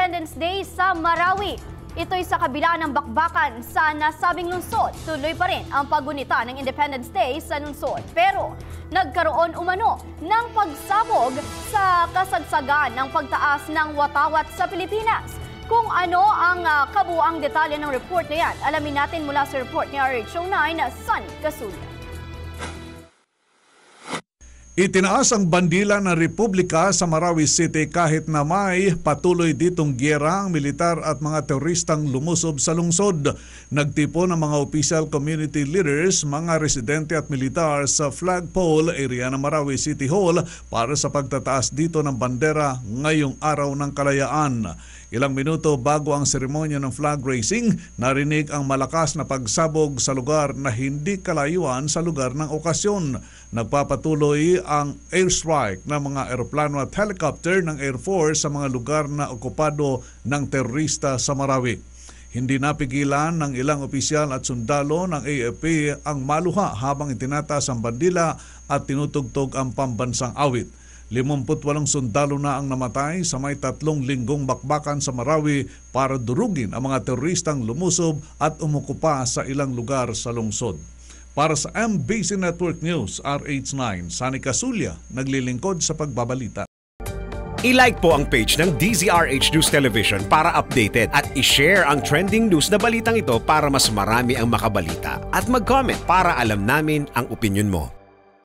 Independence Day sa Marawi. Ito'y sa kabila ng bakbakan sa nasabing lungsod. Tuloy pa rin ang paggunita ng Independence Day sa lungsod. Pero nagkaroon umano ng pagsabog sa kasagsagan ng pagtaas ng watawat sa Pilipinas. Kung ano ang kabuuang detalye ng report na yan, alamin natin mula sa report ni RH09, Sunny Casulla. Itinaas ang bandila ng Republika sa Marawi City kahit na may patuloy ditong giyera ang militar at mga teroristang lumusob sa lungsod. Nagtipo ng mga official community leaders, mga residente at militar sa flagpole area ng Marawi City Hall para sa pagtataas dito ng bandera ngayong araw ng kalayaan. Ilang minuto bago ang seremonya ng flag raising, narinig ang malakas na pagsabog sa lugar na hindi kalayuan sa lugar ng okasyon. Nagpapatuloy ang airstrike ng mga eroplano at helicopter ng Air Force sa mga lugar na okupado ng terorista sa Marawi. Hindi napigilan ng ilang opisyal at sundalo ng AFP ang maluha habang itinataas ang bandila at tinutugtog ang pambansang awit. 58 sundalo na ang namatay sa may 3 linggong bakbakan sa Marawi para durugin ang mga teroristang lumusob at umukupa sa ilang lugar sa lungsod. Para sa MBC Network News, RH9, Sunny Casulla, naglilingkod sa pagbabalita. I-like po ang page ng DZRH News Television para updated at i-share ang trending news na balitang ito para mas marami ang makabalita. At mag-comment para alam namin ang opinion mo.